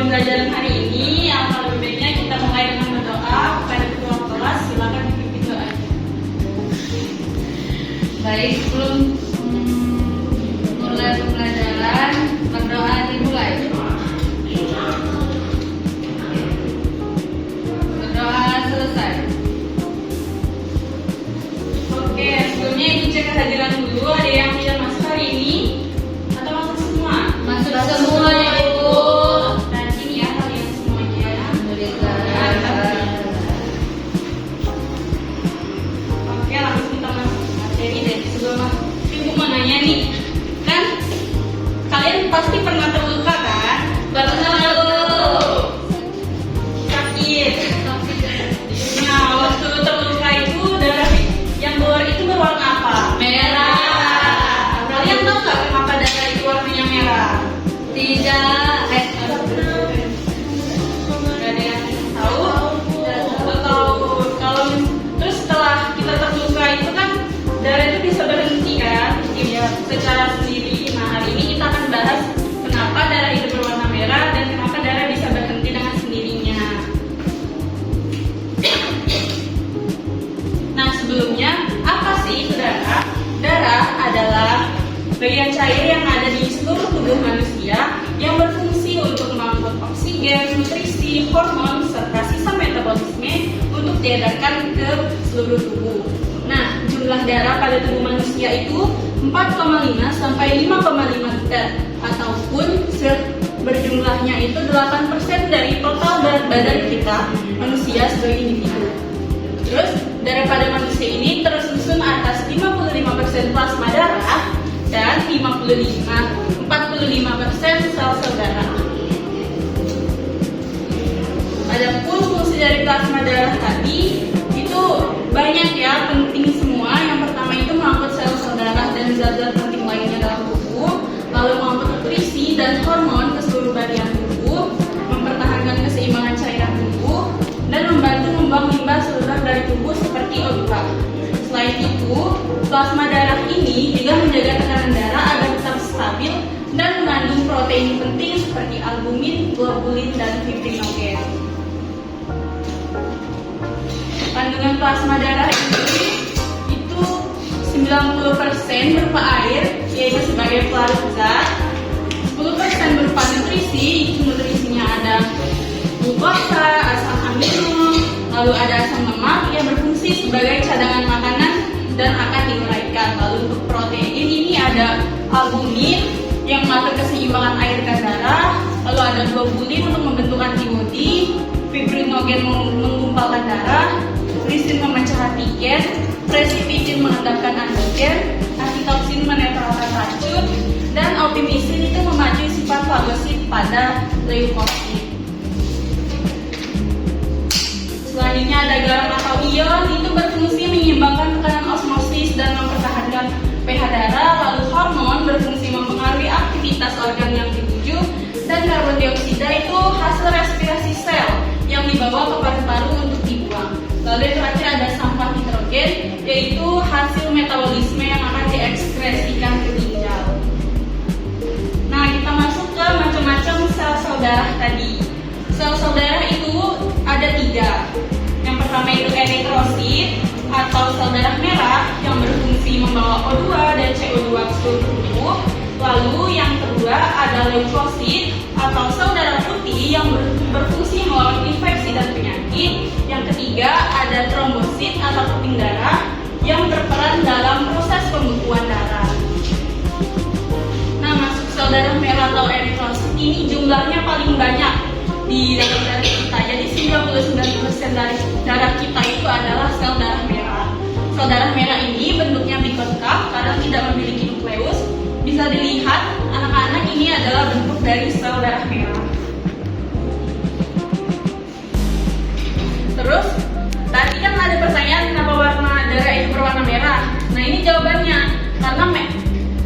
pembelajaran hari ini, alangkah lebih baiknya kita mulai dengan berdoa kepada ketua kelas. Silakan dipimpin doanya. Baik, sebelum mulai pembelajaran, berdoa dimulai. Berdoa selesai. Oke, sebelumnya ibu cek kehadiran dulu. Ada yang tidak masuk hari ini atau masuk semua? Masuk semua ya Ibu. Rajin ya kalian semuanya. Alhamdulillah. Oke, langsung kita masuk materi. Dari sebelum masuk, ibu mau nanya nih, kan kalian pasti pernah terluka kan? Pernah Bu. Sakit. Nah, waktu terluka itu darah yang keluar itu berwarna apa? Merah. Kalian tahu nggak kenapa darah itu warnanya merah? Tidak. Nggak ada yang tahu? Tahu. Kalau terus setelah kita terluka itu kan darah itu bisa berhenti kan? Iya. Secara sendiri. Nah, hari ini kita akan bahas kenapa darah itu berwarna merah dan kenapa darah bisa berhenti dengan sendirinya. Nah, sebelumnya apa sih itu darah? Darah adalah bagian cair yang ada di seluruh tubuh manusia yang berfungsi untuk mengangkut oksigen, nutrisi, hormon, serta sisa metabolisme untuk diedarkan ke seluruh tubuh. Nah, jumlah darah pada tubuh manusia itu 4,5 sampai 5,5 liter ataupun berjumlahnya itu 8% dari total berat badan kita manusia sebagai individu. Terus, darah pada manusia ini tersusun atas 55% plasma darah dan 45% sel-sel darah. Adapun fungsi dari plasma darah tadi itu banyak ya, penting semua. Yang pertama itu mengangkut sel-sel darah dan zat-zat penting lainnya dalam tubuh, lalu mengangkut nutrisi dan hormon ke seluruh bagian tubuh, mempertahankan keseimbangan cairan tubuh, dan membantu membuang limbah seluruh dari tubuh seperti O2. Selain itu, plasma darah ini juga menjaga tekanan darah agar tetap stabil dan mengandung protein penting seperti albumin, globulin, dan fibrinogen. Kandungan plasma darah ini itu 90% berupa air, yaitu sebagai pelarut zat, 10% berupa nutrisi, itu nutrisinya ada glukosa, asam amino, lalu ada asam lemak yang berfungsi sebagai cadangan makanan dan akan diuraikan. Lalu untuk protein ini ada albumin yang mengatur keseimbangan air dan darah, lalu ada globulin untuk membentuk antibodi, fibrinogen menggumpalkan darah, lisin memecah antigen, presipitin mengendapkan antigen, antitoksin menetralkan racun, dan opimisin itu memacu sifat fagosit pada leukosit. Selanjutnya ada garam atau ion, itu berfungsi menyeimbangkan tekanan osmosis dan mempertahankan pH darah. Lalu hormon berfungsi mempengaruhi aktivitas organ yang dituju, dan karbon dioksida itu hasil respirasi sel yang dibawa ke paru-paru untuk dibuang. Lalu yang terakhir ada sampah nitrogen, yaitu hasil metabolisme yang akan diekskresikan ke ginjal. Nah, kita masuk ke macam-macam sel-sel darah tadi. Sel-sel darah itu ada 3. Yang pertama itu eritrosit atau sel darah merah yang berfungsi membawa O2 dan CO2 ke seluruh tubuh. Lalu yang kedua ada leukosit atau sel darah putih yang berfungsi melawan infeksi dan penyakit. Yang ketiga ada trombosit atau keping darah yang berperan dalam proses pembekuan darah. Nah, masuk sel darah merah atau eritrosit ini jumlahnya paling banyak di dalam darah kita. Jadi 99% dari darah kita itu adalah sel darah merah. Sel darah merah ini bentuknya bikonkaf karena tidak memiliki nukleus. Bisa dilihat anak-anak ini adalah bentuk dari sel darah merah. Terus tadi kan ada pertanyaan kenapa warna darah itu berwarna merah. Nah, ini jawabannya. Karena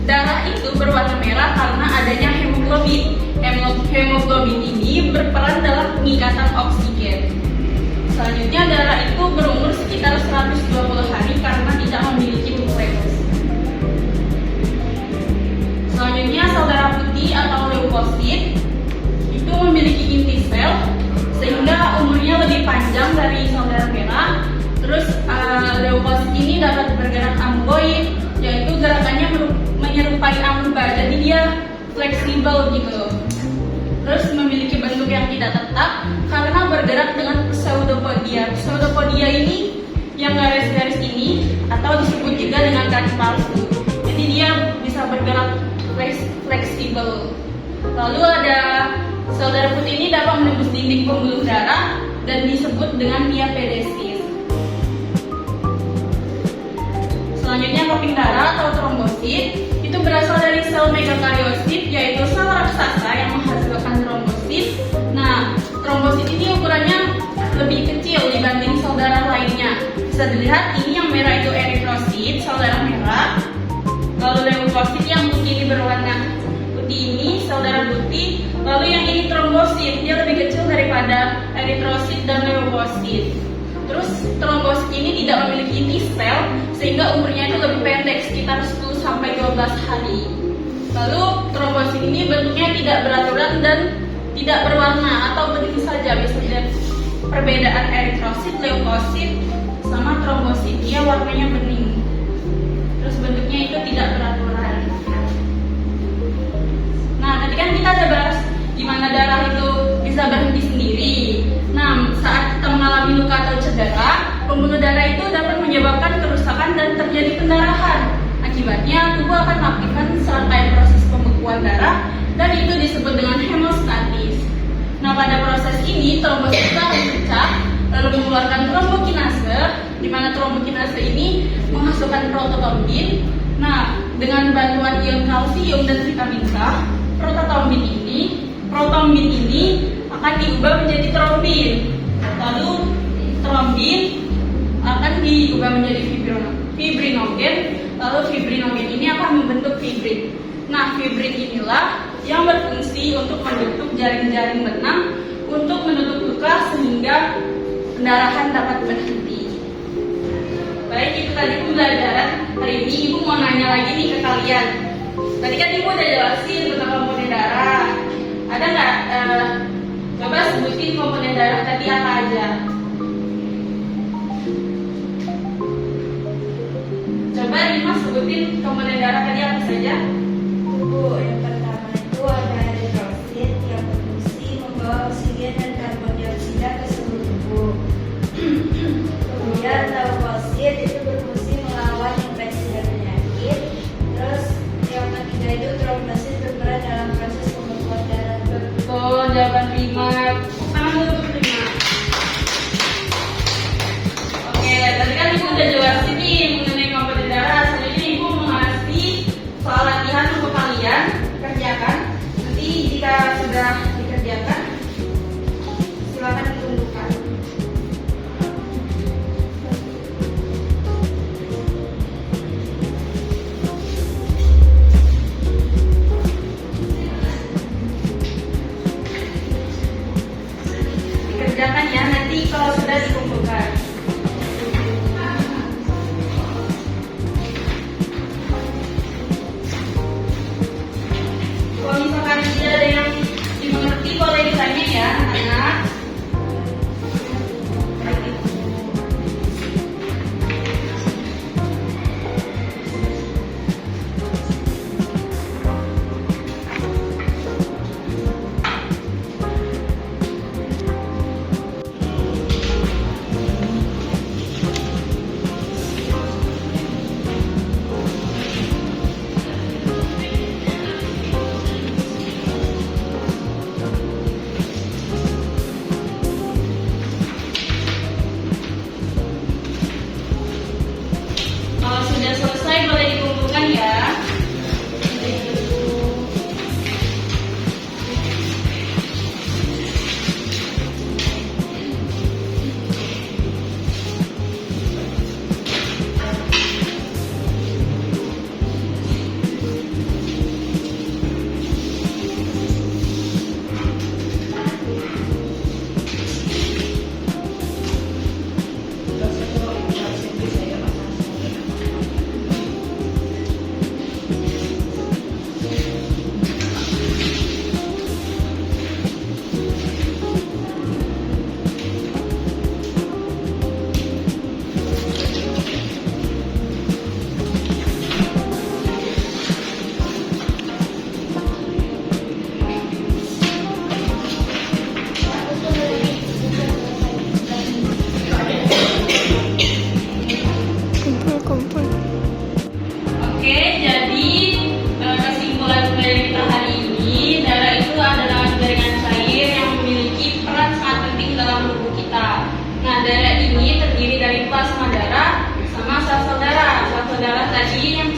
darah itu berwarna merah karena adanya hemoglobin. Hemoglobin ini berperan dalam pengikatan oksigen. Selanjutnya darah itu berumur sekitar 120 hari karena tidak memiliki nukleus. Selanjutnya sel darah putih atau leukosit itu memiliki inti Terus leukosit ini dapat bergerak amboid, yaitu gerakannya menyerupai amuba, jadi dia fleksibel gitu. Terus memiliki bentuk yang tidak tetap karena bergerak dengan pseudopodia. Pseudopodia ini yang garis-garis ini atau disebut juga dengan garis palsu. Jadi dia bisa bergerak fleksibel. Lalu ada sel darah putih ini dapat menembus dinding pembuluh darah dan disebut dengan diapedesis. Selanjutnya kaping darah atau trombosit itu berasal dari sel megakariosit, yaitu sel raksasa yang menghasilkan trombosit. Nah, trombosit ini ukurannya lebih kecil dibanding sel darah lainnya. Bisa dilihat ini yang merah itu eritrosit, sel darah merah. Lalu leukosit yang putih ini berwarna putih ini sel darah putih. Lalu yang ini trombosit, dia lebih kecil daripada eritrosit dan leukosit. Terus trombosit ini tidak memiliki inti sel sehingga umurnya itu lebih pendek, sekitar 10 sampai 12 hari. Lalu trombosit ini bentuknya tidak beraturan dan tidak berwarna atau bening saja. Bisa dilihat perbedaan eritrosit, leukosit sama trombosit, dia warnanya bening. Terus bentuknya itu tidak beraturan. Nah, tadi kan kita ada bahas gimana darah itu bisa berhenti sendiri. Nah, saat kita mengalami luka atau cedera, pembuluh darah itu dapat menyebabkan kerusakan dan terjadi pendarahan. Akibatnya, tubuh akan mengaktifkan serangkaian proses pembekuan darah dan itu disebut dengan hemostatis. Nah, pada proses ini trombosit itu akan pecah lalu mengeluarkan trombokinase, di mana trombokinase ini menghasilkan prototombin. Nah, dengan bantuan ion kalsium dan vitamin K, prototombin ini akan diubah menjadi trombin. Lalu trombin akan diubah menjadi fibrinogen. Lalu fibrinogen ini akan membentuk fibrin. Nah, fibrin inilah yang berfungsi untuk membentuk jaring-jaring benang untuk menutup luka sehingga pendarahan dapat berhenti. Baik, itu tadi pembelajaran. Hari ini Ibu mau nanya lagi nih ke kalian. Tadi kan Ibu udah jelasin tentang komponen darah. Ada nggak? Coba sebutin komponen darah tadi apa aja. Coba Dimas sebutin komponen darah tadi apa saja. Bu, yang pertama itu ada eritrosit yang berfungsi membawa oksigen dan karbon dioksida ke seluruh tubuh. Kemudian leukosit itu berfungsi melawan infeksi dan penyakit. Terus yang ketiga itu trombosit berperan dalam proses pembekuan darah. Betul, jawaban 5. Tangan dulu 5. Oke, tadi kan Ibu udah jelasin nih mengenai komponen darah. Selanjutnya Ibu mengasih soal latihan untuk kalian kerjakan. Nanti jika sudah dikerjakan, silakan ditundukkan. Dikerjakan ya, nanti kalau sudah dikumpulkan. Kalau misalkan tidak ada yang dimengerti, boleh ditanya ya anak-anak.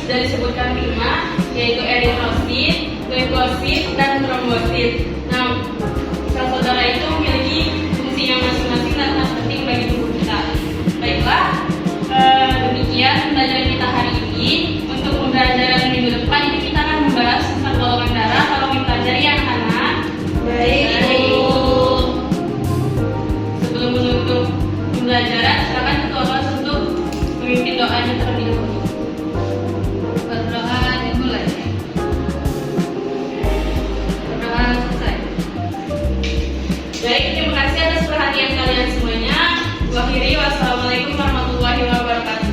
sudah disebutkan 5, yaitu eritrosit, leukosit, dan trombosit. Nah, sel saudara itu memiliki fungsi yang masing-masing dan sangat penting bagi tubuh kita. Baiklah, demikian pembelajaran kita hari ini. Untuk pembelajaran minggu depan ini kita akan membahas tentang golongan darah. Kalau mempelajari anak-anak. Baik. Sebelum menutup pembelajaran, silakan ketua kelas untuk memimpin doanya terlebih dahulu. Berdoa dimulai. Berdoa selesai. Baik, terima kasih atas perhatian kalian semuanya. Wassalamualaikum warahmatullahi wabarakatuh.